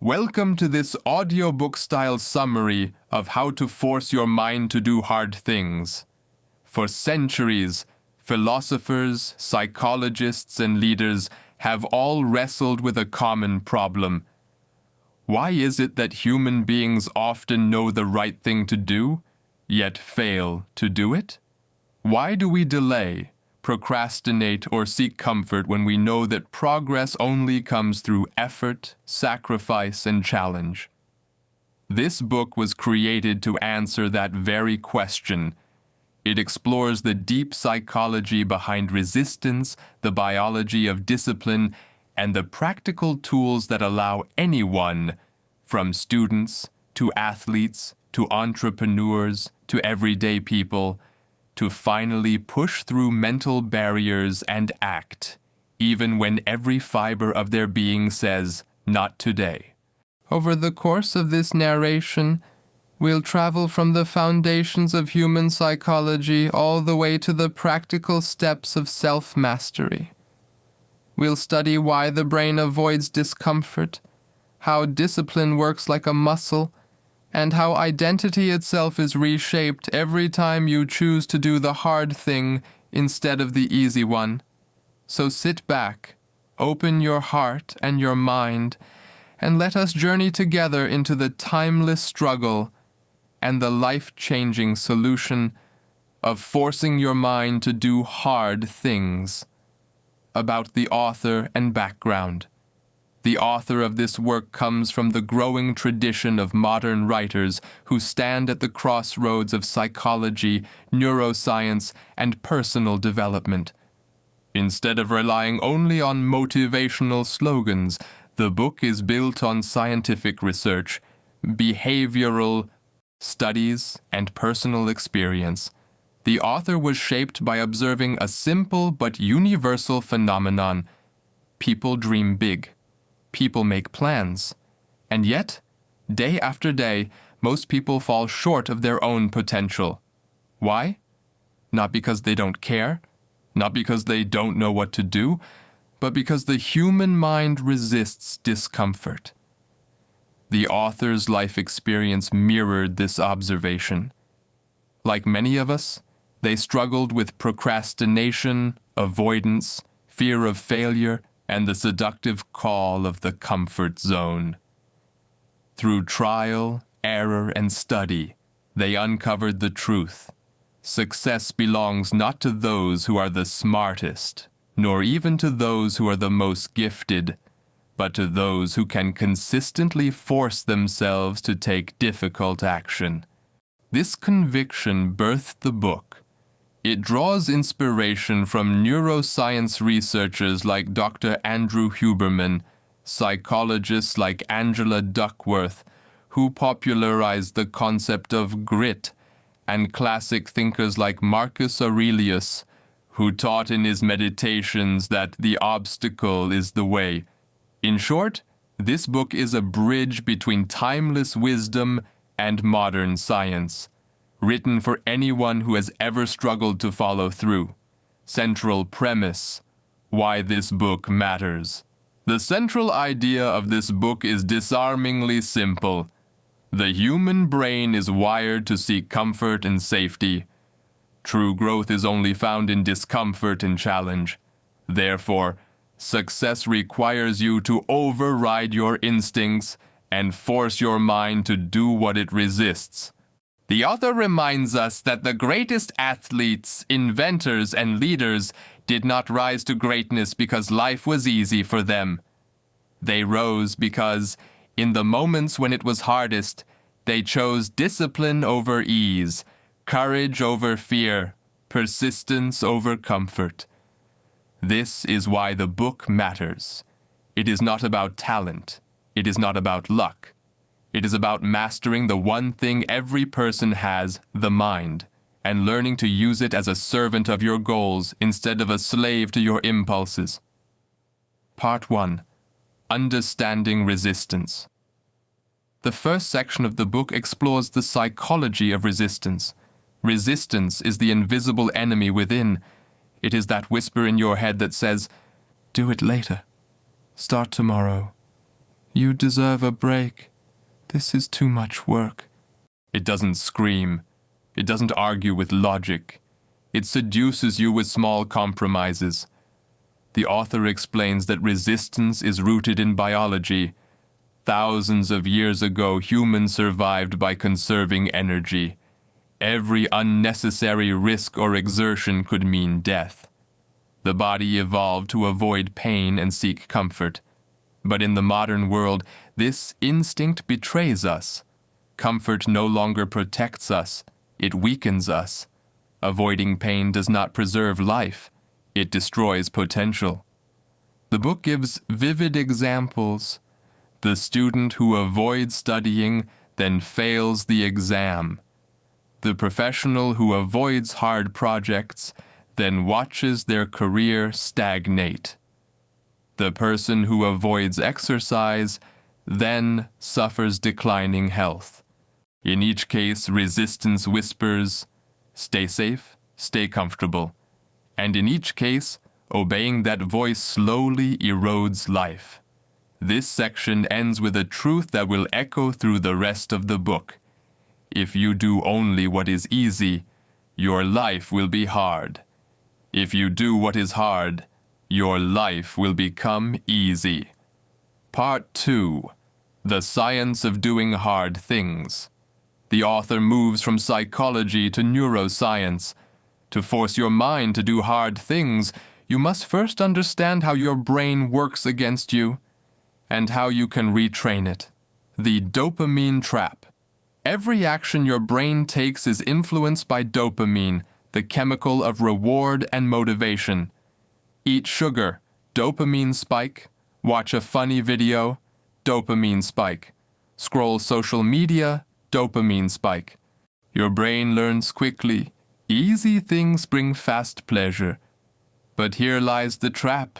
Welcome to this audiobook-style summary of how to force your mind to do hard things. For centuries, philosophers, psychologists, and leaders have all wrestled with a common problem. Why is it that human beings often know the right thing to do, yet fail to do it? Why do we delay, procrastinate, or seek comfort when we know that progress only comes through effort, sacrifice, and challenge? This book was created to answer that very question. It explores the deep psychology behind resistance, the biology of discipline, and the practical tools that allow anyone, from students to athletes to entrepreneurs to everyday people, to finally push through mental barriers and act, even when every fiber of their being says, "Not today." Over the course of this narration, we'll travel from the foundations of human psychology all the way to the practical steps of self-mastery. We'll study why the brain avoids discomfort, how discipline works like a muscle, and how identity itself is reshaped every time you choose to do the hard thing instead of the easy one. So sit back, open your heart and your mind, and let us journey together into the timeless struggle and the life-changing solution of forcing your mind to do hard things. About the author and background. The author of this work comes from the growing tradition of modern writers who stand at the crossroads of psychology, neuroscience, and personal development. Instead of relying only on motivational slogans, the book is built on scientific research, behavioral studies, and personal experience. The author was shaped by observing a simple but universal phenomenon. People dream big. People make plans. And yet, day after day, most people fall short of their own potential. Why? Not because they don't care, not because they don't know what to do, but because the human mind resists discomfort. The author's life experience mirrored this observation. Like many of us, they struggled with procrastination, avoidance, fear of failure, and the seductive call of the comfort zone. Through trial, error, and study, they uncovered the truth. Success belongs not to those who are the smartest, nor even to those who are the most gifted, but to those who can consistently force themselves to take difficult action. This conviction birthed the book. It draws inspiration from neuroscience researchers like Dr. Andrew Huberman, psychologists like Angela Duckworth, who popularized the concept of grit, and classic thinkers like Marcus Aurelius, who taught in his meditations that the obstacle is the way. In short, this book is a bridge between timeless wisdom and modern science, written for anyone who has ever struggled to follow through. Central premise: why this book matters. The central idea of this book is disarmingly simple. The human brain is wired to seek comfort and safety. True growth is only found in discomfort and challenge. Therefore, success requires you to override your instincts and force your mind to do what it resists. The author reminds us that the greatest athletes, inventors, and leaders did not rise to greatness because life was easy for them. They rose because, in the moments when it was hardest, they chose discipline over ease, courage over fear, persistence over comfort. This is why the book matters. It is not about talent. It is not about luck. It is about mastering the one thing every person has, the mind, and learning to use it as a servant of your goals instead of a slave to your impulses. Part 1. Understanding resistance. The first section of the book explores the psychology of resistance. Resistance is the invisible enemy within. It is that whisper in your head that says, "Do it later. Start tomorrow. You deserve a break. This is too much work. It doesn't scream. It doesn't argue with logic. It seduces you with small compromises. The author explains that resistance is rooted in biology. Thousands of years ago, humans survived by conserving energy. Every unnecessary risk or exertion could mean death. The body evolved to avoid pain and seek comfort. But in the modern world, this instinct betrays us. Comfort no longer protects us, it weakens us. Avoiding pain does not preserve life, it destroys potential. The book gives vivid examples. The student who avoids studying then fails the exam. The professional who avoids hard projects then watches their career stagnate. The person who avoids exercise then suffers declining health. In each case, resistance whispers, "Stay safe, stay comfortable." And in each case, obeying that voice slowly erodes life. This section ends with a truth that will echo through the rest of the book. If you do only what is easy, your life will be hard. If you do what is hard, your life will become easy. Part 2. The Science of Doing Hard Things. The author moves from psychology to neuroscience. To force your mind to do hard things, you must first understand how your brain works against you and how you can retrain it. The dopamine trap. Every action your brain takes is influenced by dopamine, the chemical of reward and motivation. Eat sugar, dopamine spike. Watch a funny video, dopamine spike. Scroll social media, dopamine spike. Your brain learns quickly. Easy things bring fast pleasure. But here lies the trap.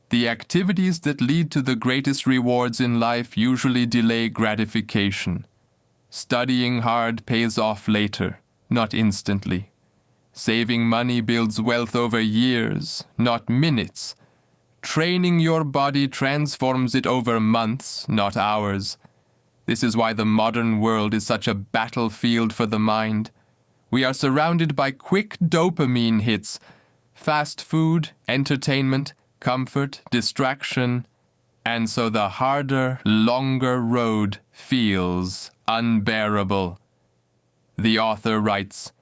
The activities that lead to the greatest rewards in life usually delay gratification. Studying hard pays off later, not instantly. Saving money builds wealth over years, not minutes. Training your body transforms it over months, not hours. This is why the modern world is such a battlefield for the mind. We are surrounded by quick dopamine hits, fast food, entertainment, comfort, distraction, and so the harder, longer road feels unbearable. The author writes,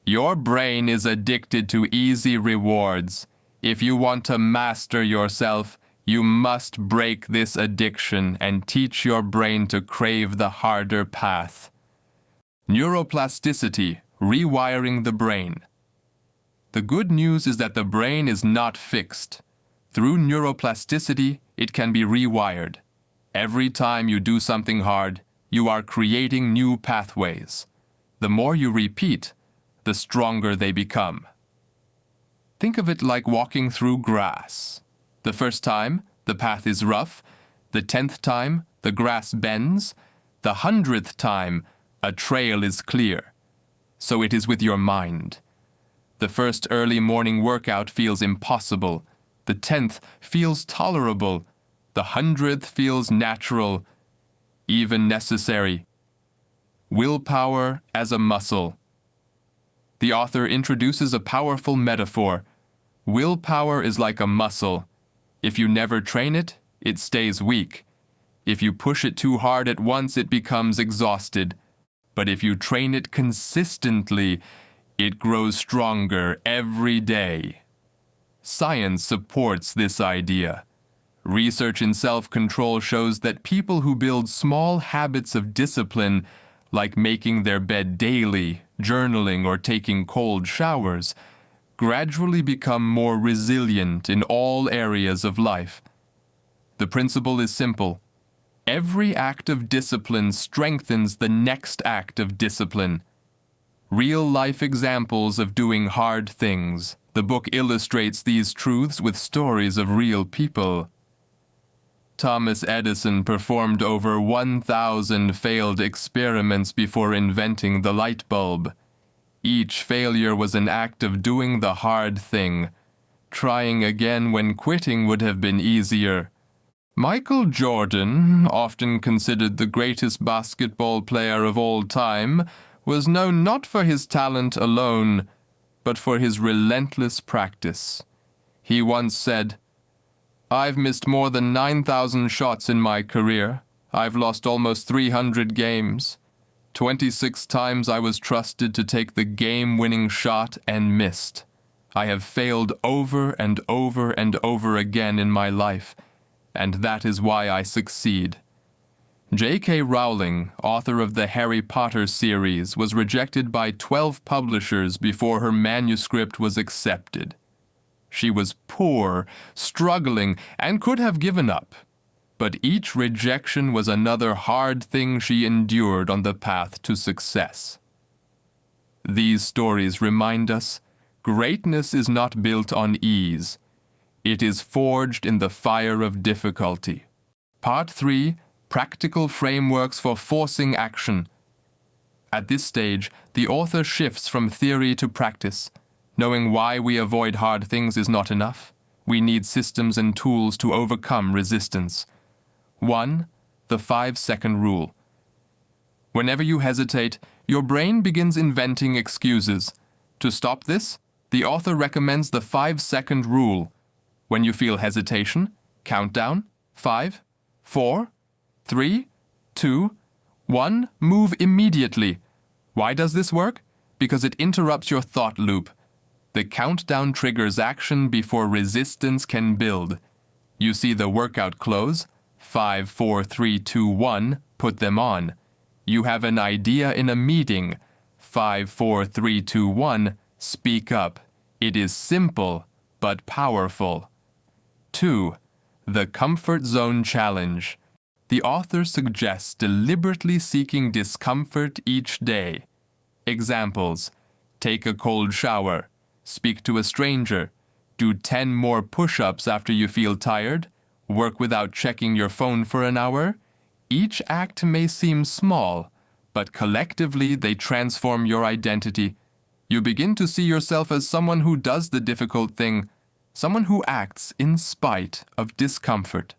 "Your brain is addicted to easy rewards. If you want to master yourself, you must break this addiction and teach your brain to crave the harder path." Neuroplasticity, rewiring the brain. The good news is that the brain is not fixed. Through neuroplasticity, it can be rewired. Every time you do something hard, you are creating new pathways. The more you repeat, the stronger they become. Think of it like walking through grass. The first time, the path is rough. The 10th time, the grass bends. The 100th time, a trail is clear. So it is with your mind. The first early morning workout feels impossible. The 10th feels tolerable. The 100th feels natural, even necessary. Willpower as a muscle. The author introduces a powerful metaphor. Willpower is like a muscle. If you never train it, it stays weak. If you push it too hard at once, it becomes exhausted. But if you train it consistently, it grows stronger every day. Science supports this idea. Research in self-control shows that people who build small habits of discipline, like making their bed daily, journaling, or taking cold showers, gradually become more resilient in all areas of life. The principle is simple. Every act of discipline strengthens the next act of discipline. Real-life examples of doing hard things. The book illustrates these truths with stories of real people. Thomas Edison performed over 1,000 failed experiments before inventing the light bulb. Each failure was an act of doing the hard thing, trying again when quitting would have been easier. Michael Jordan, often considered the greatest basketball player of all time, was known not for his talent alone, but for his relentless practice. He once said, "I've missed more than 9,000 shots in my career. I've lost almost 300 games. 26 times I was trusted to take the game-winning shot and missed. I have failed over and over and over again in my life, and that is why I succeed." J.K. Rowling, author of the Harry Potter series, was rejected by 12 publishers before her manuscript was accepted. She was poor, struggling, and could have given up. But each rejection was another hard thing she endured on the path to success. These stories remind us, greatness is not built on ease. It is forged in the fire of difficulty. Part 3, Practical Frameworks for Forcing Action. At this stage, the author shifts from theory to practice. Knowing why we avoid hard things is not enough. We need systems and tools to overcome resistance. 1. The 5-second rule. Whenever you hesitate, your brain begins inventing excuses. To stop this, the author recommends the 5-second rule. When you feel hesitation, count down. 5, 4, 3, 2, 1, move immediately. Why does this work? Because it interrupts your thought loop. The countdown triggers action before resistance can build. You see the workout clothes? 5, 4, 3, 2, 1, put them on. You have an idea in a meeting? 5, 4, 3, 2, 1, speak up. It is simple, but powerful. 2. The Comfort Zone Challenge. The author suggests deliberately seeking discomfort each day. Examples: take a cold shower, speak to a stranger, do 10 more push-ups after you feel tired, work without checking your phone for an hour. Each act may seem small, but collectively they transform your identity. You begin to see yourself as someone who does the difficult thing, someone who acts in spite of discomfort.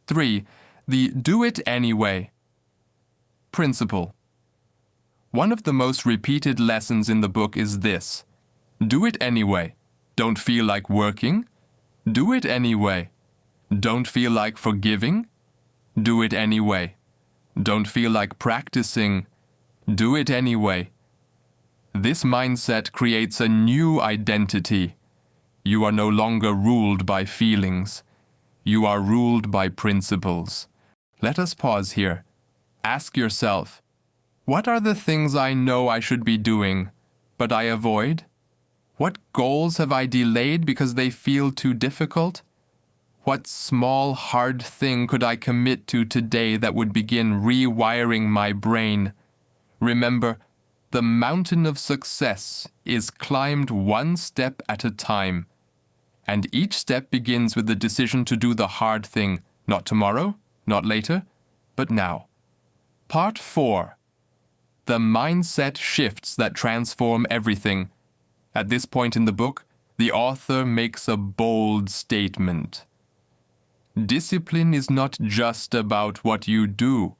3. The do it anyway principle. One of the most repeated lessons in the book is this: do it anyway. Don't feel like working? Do it anyway. Don't feel like forgiving? Do it anyway. Don't feel like practicing? Do it anyway. This mindset creates a new identity. You are no longer ruled by feelings. You are ruled by principles. Let us pause here. Ask yourself, what are the things I know I should be doing, but I avoid? What goals have I delayed because they feel too difficult? What small, hard thing could I commit to today that would begin rewiring my brain? Remember, the mountain of success is climbed one step at a time. And each step begins with the decision to do the hard thing, not tomorrow, not later, but now. Part 4. The mindset shifts that transform everything. At this point in the book, the author makes a bold statement. Discipline is not just about what you do.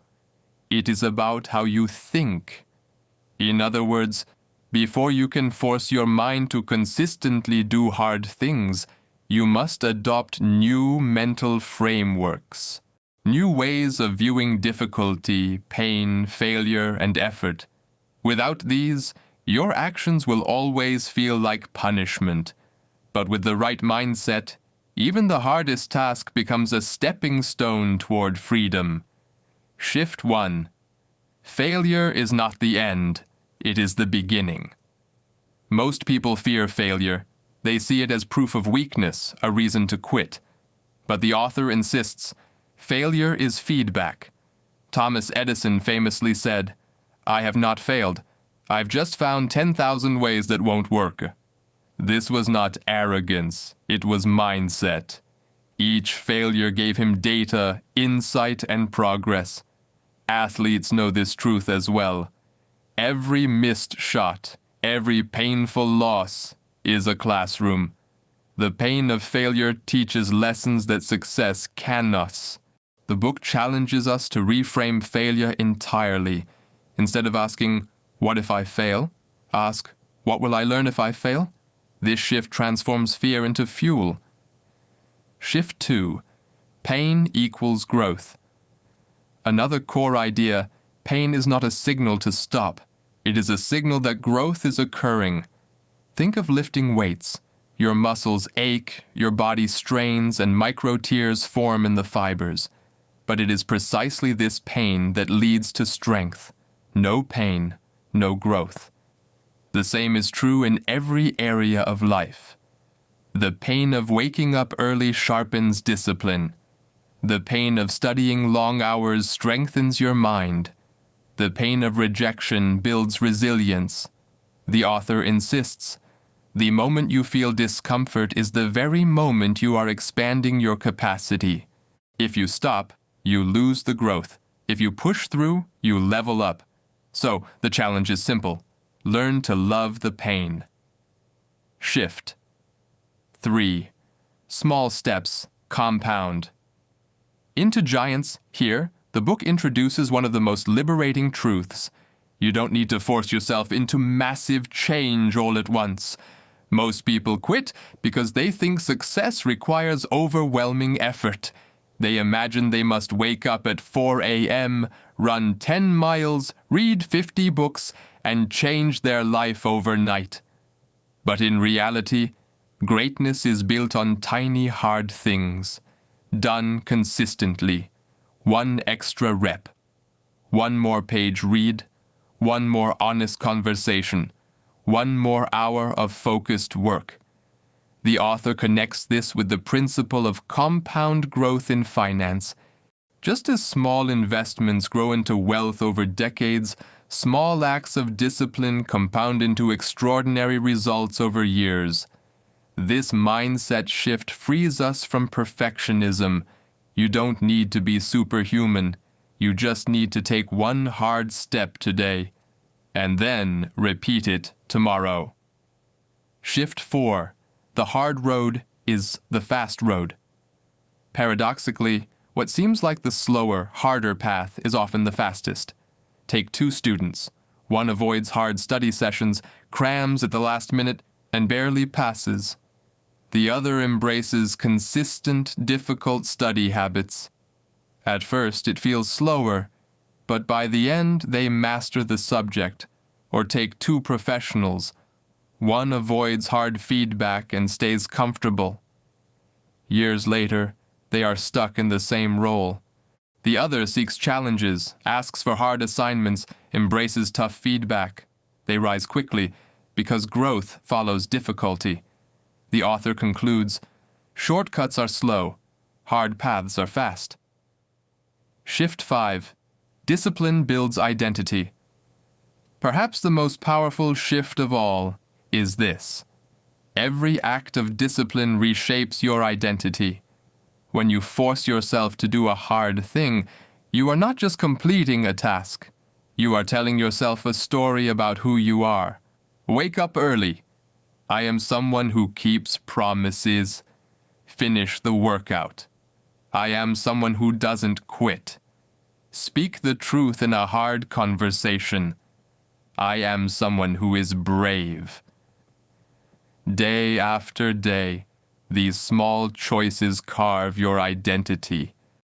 It is about how you think. In other words, before you can force your mind to consistently do hard things, you must adopt new mental frameworks, new ways of viewing difficulty, pain, failure, and effort. Without these, your actions will always feel like punishment. But with the right mindset, even the hardest task becomes a stepping stone toward freedom. Shift 1. Failure is not the end. It is the beginning. Most people fear failure. They see it as proof of weakness, a reason to quit. But the author insists, failure is feedback. Thomas Edison famously said, "I have not failed. I've just found 10,000 ways that won't work." This was not arrogance, it was mindset. Each failure gave him data, insight, and progress. Athletes know this truth as well. Every missed shot, every painful loss is a classroom. The pain of failure teaches lessons that success cannot. The book challenges us to reframe failure entirely. Instead of asking, "What if I fail?" ask, "What will I learn if I fail?" This shift transforms fear into fuel. Shift 2. Pain equals growth. Another core idea, pain is not a signal to stop. It is a signal that growth is occurring. Think of lifting weights. Your muscles ache, your body strains, and micro tears form in the fibers. But it is precisely this pain that leads to strength. No pain, no growth. The same is true in every area of life. The pain of waking up early sharpens discipline. The pain of studying long hours strengthens your mind. The pain of rejection builds resilience. The author insists, the moment you feel discomfort is the very moment you are expanding your capacity. If you stop, you lose the growth. If you push through, you level up. So, the challenge is simple. Learn to love the pain. Shift. 3. Small steps compound. Into Giants, here, the book introduces one of the most liberating truths. You don't need to force yourself into massive change all at once. Most people quit because they think success requires overwhelming effort. They imagine they must wake up at 4 a.m., run 10 miles, read 50 books, and change their life overnight. But in reality, greatness is built on tiny hard things, done consistently. One extra rep, one more page read, one more honest conversation, one more hour of focused work. The author connects this with the principle of compound growth in finance. Just as small investments grow into wealth over decades, small acts of discipline compound into extraordinary results over years. This mindset shift frees us from perfectionism. You don't need to be superhuman. You just need to take one hard step today, and then repeat it tomorrow. Shift 4. The hard road is the fast road. Paradoxically, what seems like the slower, harder path is often the fastest. Take 2 students. One avoids hard study sessions, crams at the last minute, and barely passes. The other embraces consistent, difficult study habits. At first, it feels slower, but by the end, they master the subject. Or take 2 professionals. One avoids hard feedback and stays comfortable. Years later, they are stuck in the same role. The other seeks challenges, asks for hard assignments, embraces tough feedback. They rise quickly because growth follows difficulty. The author concludes, shortcuts are slow, hard paths are fast. Shift 5. Discipline builds identity. Perhaps the most powerful shift of all is this. Every act of discipline reshapes your identity. When you force yourself to do a hard thing, you are not just completing a task. You are telling yourself a story about who you are. Wake up early. I am someone who keeps promises. Finish the workout. I am someone who doesn't quit. Speak the truth in a hard conversation. I am someone who is brave. Day after day, these small choices carve your identity.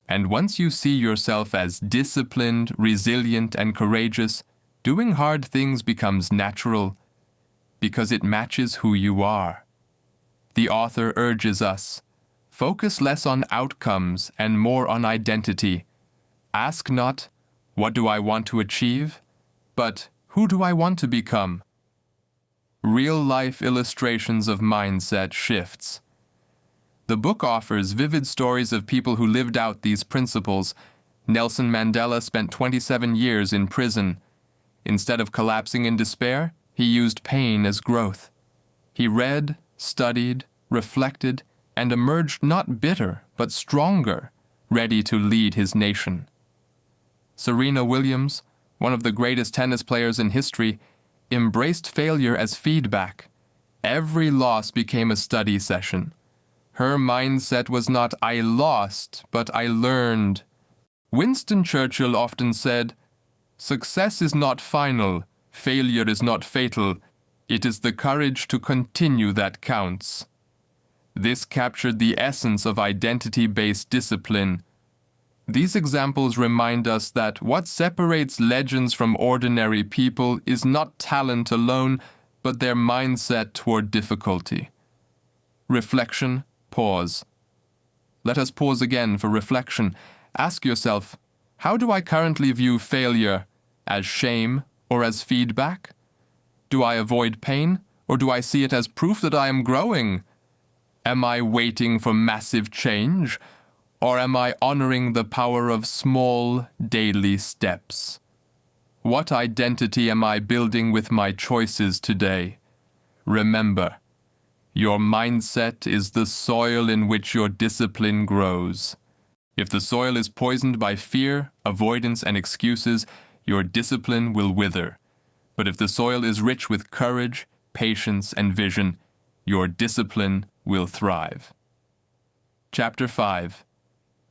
And once you see yourself as disciplined, resilient, and courageous, doing hard things becomes natural because it matches who you are. The author urges us, focus less on outcomes and more on identity. Ask not, what do I want to achieve? But who do I want to become? Real-life illustrations of mindset shifts. The book offers vivid stories of people who lived out these principles. Nelson Mandela spent 27 years in prison. Instead of collapsing in despair, he used pain as growth. He read, studied, reflected, and emerged not bitter, but stronger, ready to lead his nation. Serena Williams, one of the greatest tennis players in history, embraced failure as feedback. Every loss became a study session. Her mindset was not "I lost," but "I learned." Winston Churchill often said, "Success is not final, failure is not fatal. It is the courage to continue that counts." This captured the essence of identity-based discipline. These examples remind us that what separates legends from ordinary people is not talent alone, but their mindset toward difficulty. Reflection, pause. Let us pause again for reflection. Ask yourself, how do I currently view failure? As shame or as feedback? Do I avoid pain, or do I see it as proof that I am growing? Am I waiting for massive change, or am I honoring the power of small, daily steps? What identity am I building with my choices today? Remember, your mindset is the soil in which your discipline grows. If the soil is poisoned by fear, avoidance, and excuses, your discipline will wither. But if the soil is rich with courage, patience, and vision, your discipline will thrive. Chapter 5.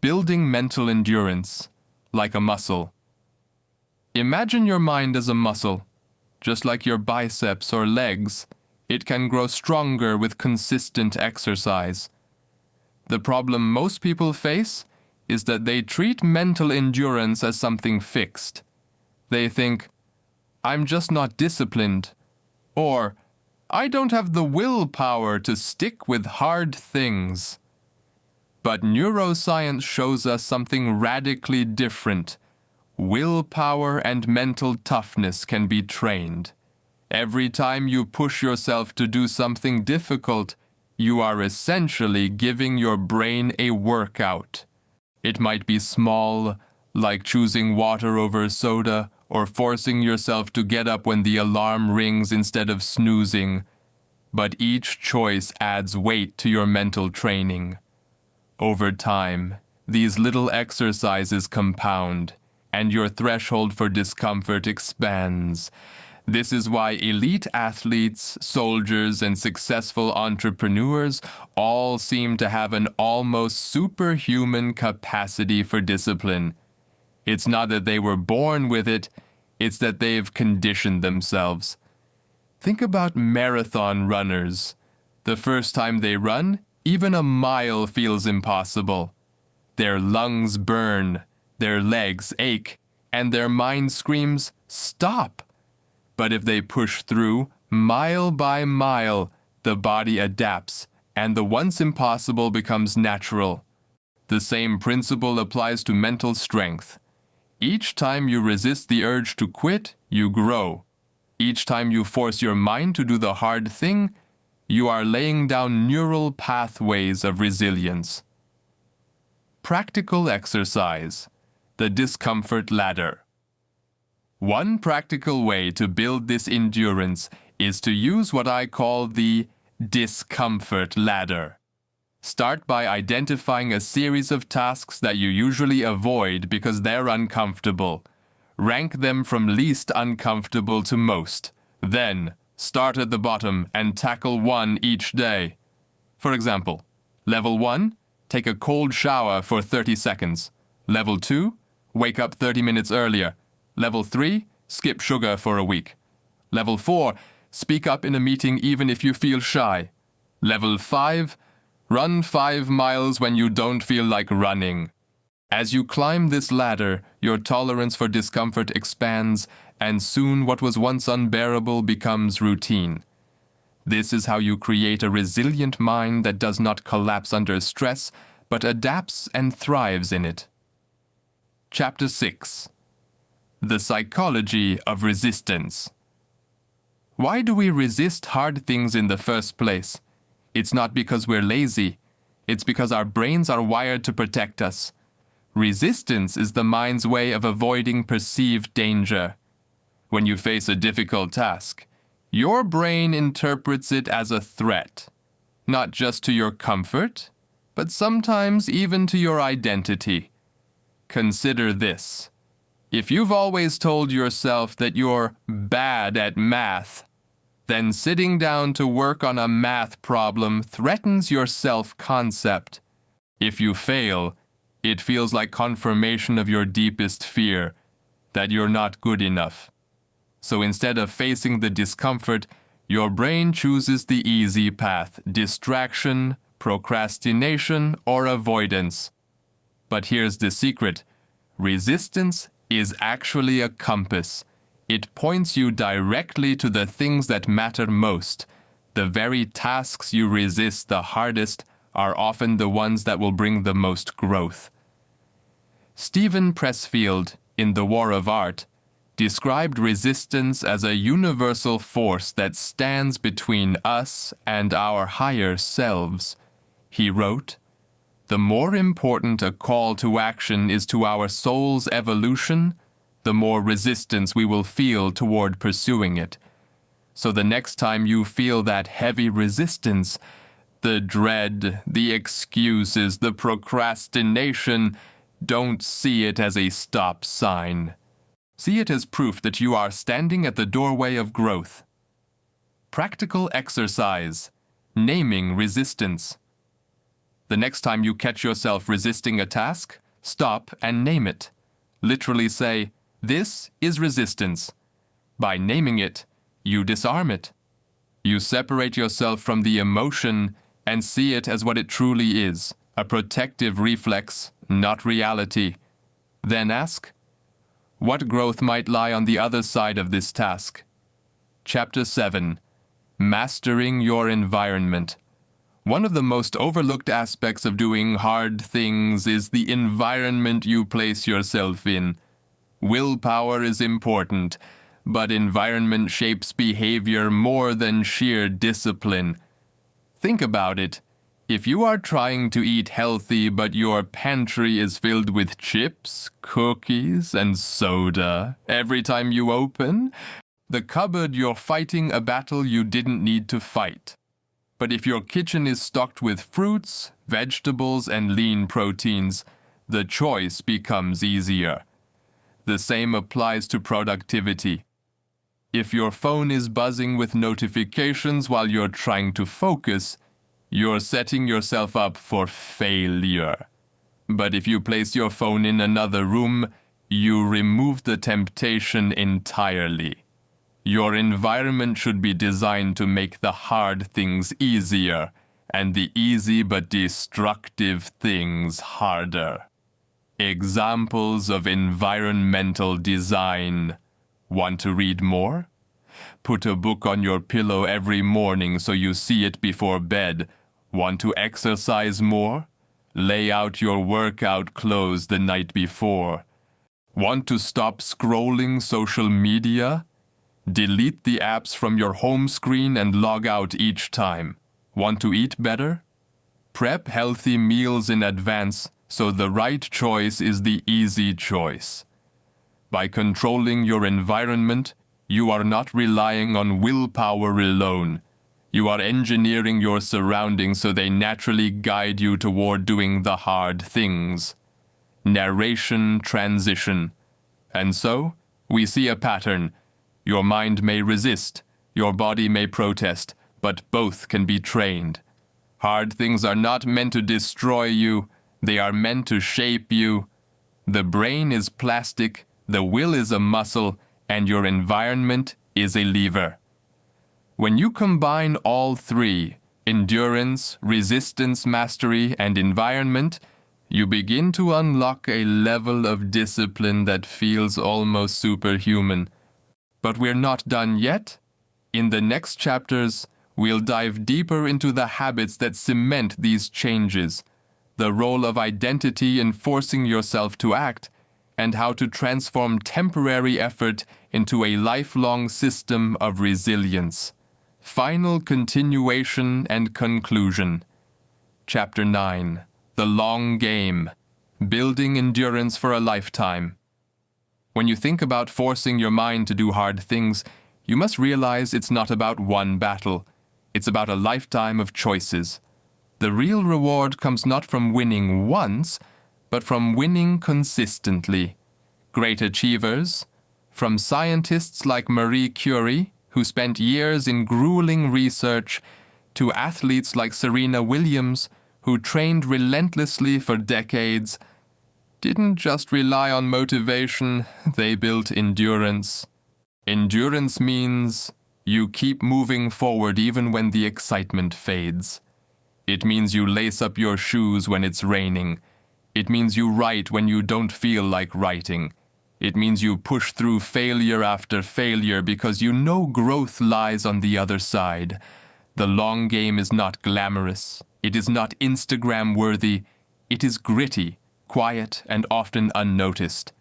Building mental endurance, like a muscle. Imagine your mind as a muscle. Just like your biceps or legs, it can grow stronger with consistent exercise. The problem most people face is that they treat mental endurance as something fixed. They think, "I'm just not disciplined," or "I don't have the willpower to stick with hard things." But neuroscience shows us something radically different. Willpower and mental toughness can be trained. Every time you push yourself to do something difficult, you are essentially giving your brain a workout. It might be small, like choosing water over soda, or forcing yourself to get up when the alarm rings instead of snoozing. But each choice adds weight to your mental training. Over time, these little exercises compound, and your threshold for discomfort expands. This is why elite athletes, soldiers, and successful entrepreneurs all seem to have an almost superhuman capacity for discipline. It's not that they were born with it, it's that they've conditioned themselves. Think about marathon runners. The first time they run, even a mile feels impossible. Their lungs burn, their legs ache, and their mind screams, "Stop!" But if they push through, mile by mile, the body adapts, and the once impossible becomes natural. The same principle applies to mental strength. Each time you resist the urge to quit, you grow. Each time you force your mind to do the hard thing, you are laying down neural pathways of resilience. Practical exercise. The discomfort ladder. One practical way to build this endurance is to use what I call the discomfort ladder. Start by identifying a series of tasks that you usually avoid because they're uncomfortable. Rank them from least uncomfortable to most. Then, start at the bottom and tackle one each day. For example, Level 1, take a cold shower for 30 seconds. Level 2, wake up 30 minutes earlier. Level 3, skip sugar for a week. Level 4, speak up in a meeting even if you feel shy. Level 5, run 5 miles when you don't feel like running. As you climb this ladder, your tolerance for discomfort expands, and soon what was once unbearable becomes routine. This is how you create a resilient mind that does not collapse under stress, but adapts and thrives in it. Chapter 6. The Psychology of Resistance. Why do we resist hard things in the first place? It's not because we're lazy. It's because our brains are wired to protect us. Resistance is the mind's way of avoiding perceived danger. When you face a difficult task, your brain interprets it as a threat, not just to your comfort, but sometimes even to your identity. Consider this. If you've always told yourself that you're bad at math, Then sitting down to work on a math problem threatens your self-concept. If you fail, it feels like confirmation of your deepest fear, that you're not good enough. So instead of facing the discomfort, your brain chooses the easy path: distraction, procrastination, or avoidance. But here's the secret: resistance is actually a compass. It points you directly to the things that matter most. The very tasks you resist the hardest are often the ones that will bring the most growth. Stephen Pressfield, in The War of Art, described resistance as a universal force that stands between us and our higher selves. He wrote, "The more important a call to action is to our soul's evolution, the more resistance we will feel toward pursuing it. So the next time you feel that heavy resistance, the dread, the excuses, the procrastination, don't see it as a stop sign. See it as proof that you are standing at the doorway of growth." Practical exercise: naming resistance. The next time you catch yourself resisting a task, stop and name it. Literally say, "This is resistance." By naming it, you disarm it. You separate yourself from the emotion and see it as what it truly is: a protective reflex, not reality. Then ask, what growth might lie on the other side of this task? Chapter 7. Mastering Your Environment. One of the most overlooked aspects of doing hard things is the environment you place yourself in. Willpower is important, but environment shapes behavior more than sheer discipline. Think about it. If you are trying to eat healthy but your pantry is filled with chips, cookies, and soda every time you open, the cupboard, you're fighting a battle you didn't need to fight. But if your kitchen is stocked with fruits, vegetables, and lean proteins, the choice becomes easier. The same applies to productivity. If your phone is buzzing with notifications while you're trying to focus, you're setting yourself up for failure. But if you place your phone in another room, you remove the temptation entirely. Your environment should be designed to make the hard things easier, and the easy but destructive things harder. Examples of environmental design. Want to read more? Put a book on your pillow every morning so you see it before bed. Want to exercise more? Lay out your workout clothes the night before. Want to stop scrolling social media? Delete the apps from your home screen and log out each time. Want to eat better? Prep healthy meals in advance so the right choice is the easy choice. By controlling your environment, you are not relying on willpower alone. You are engineering your surroundings so they naturally guide you toward doing the hard things. Narration transition. And so, we see a pattern. Your mind may resist, your body may protest, but both can be trained. Hard things are not meant to destroy you, they are meant to shape you. The brain is plastic, the will is a muscle, and your environment is a lever. When you combine all three, endurance, resistance mastery, and environment, you begin to unlock a level of discipline that feels almost superhuman. But we're not done yet. In the next chapters, we'll dive deeper into the habits that cement these changes, the role of identity in forcing yourself to act, and how to transform temporary effort into a lifelong system of resilience. Final continuation and conclusion. Chapter 9. The Long Game. Building Endurance for a Lifetime. When you think about forcing your mind to do hard things, you must realize it's not about one battle. It's about a lifetime of choices. The real reward comes not from winning once, but from winning consistently. Great achievers, from scientists like Marie Curie, who spent years in grueling research, to athletes like Serena Williams, who trained relentlessly for decades, didn't just rely on motivation, they built endurance. Endurance means you keep moving forward even when the excitement fades. It means you lace up your shoes when it's raining. It means you write when you don't feel like writing. It means you push through failure after failure because you know growth lies on the other side. The long game is not glamorous. It is not Instagram-worthy. It is gritty, quiet, and often unnoticed.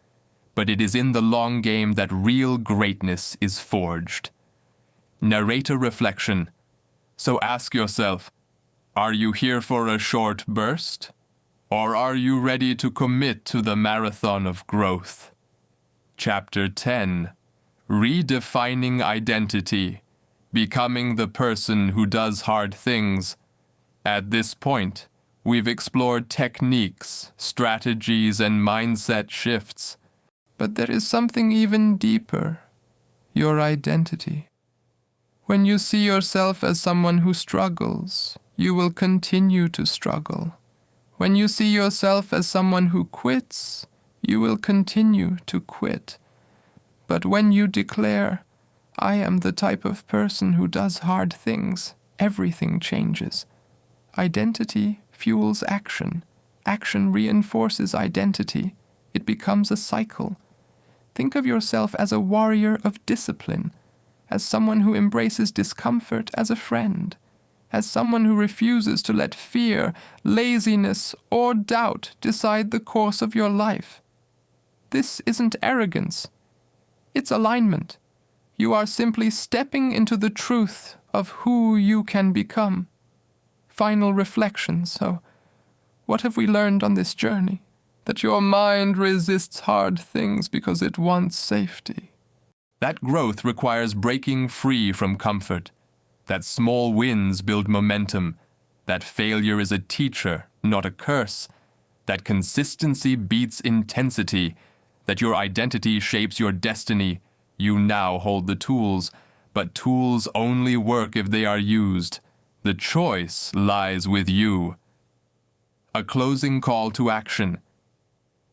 But it is in the long game that real greatness is forged. Narrator reflection. So ask yourself, are you here for a short burst? Or are you ready to commit to the marathon of growth? Chapter 10. Redefining Identity. Becoming the person who does hard things. At this point, we've explored techniques, strategies, and mindset shifts. But there is something even deeper. Your identity. When you see yourself as someone who struggles, you will continue to struggle. When you see yourself as someone who quits, you will continue to quit. But when you declare, I am the type of person who does hard things, everything changes. Identity fuels action. Action reinforces identity. It becomes a cycle. Think of yourself as a warrior of discipline, as someone who embraces discomfort as a friend, as someone who refuses to let fear, laziness, or doubt decide the course of your life. This isn't arrogance. It's alignment. You are simply stepping into the truth of who you can become. Final reflection. So, what have we learned on this journey? That your mind resists hard things because it wants safety. That growth requires breaking free from comfort. That small wins build momentum. That failure is a teacher, not a curse. That consistency beats intensity. That your identity shapes your destiny. You now hold the tools, but tools only work if they are used. The choice lies with you. A closing call to action.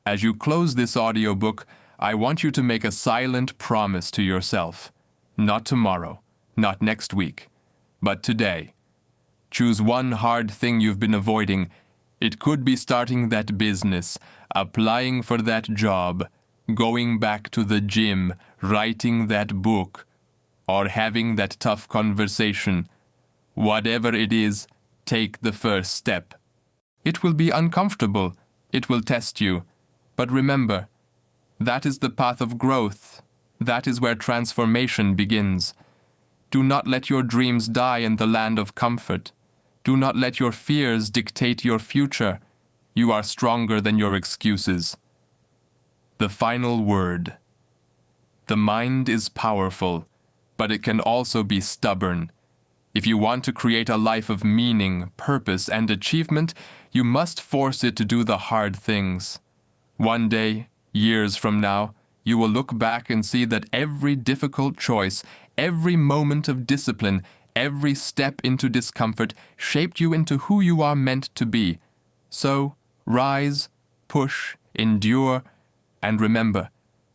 As you close this audiobook, I want you to make a silent promise to yourself. Not tomorrow, not next week, but today. Choose one hard thing you've been avoiding. It could be starting that business, applying for that job, going back to the gym, writing that book, or having that tough conversation. Whatever it is, take the first step. It will be uncomfortable. It will test you. But remember, that is the path of growth. That is where transformation begins. Do not let your dreams die in the land of comfort. Do not let your fears dictate your future. You are stronger than your excuses. The final word. The mind is powerful, but it can also be stubborn. If you want to create a life of meaning, purpose, and achievement, you must force it to do the hard things. One day, years from now, you will look back and see that every difficult choice, every moment of discipline, every step into discomfort shaped you into who you are meant to be. So, rise, push, endure, and remember,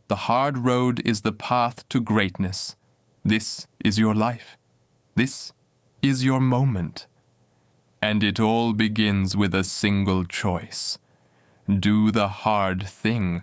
the hard road is the path to greatness. This is your life. This is your moment. And it all begins with a single choice. Do the hard thing.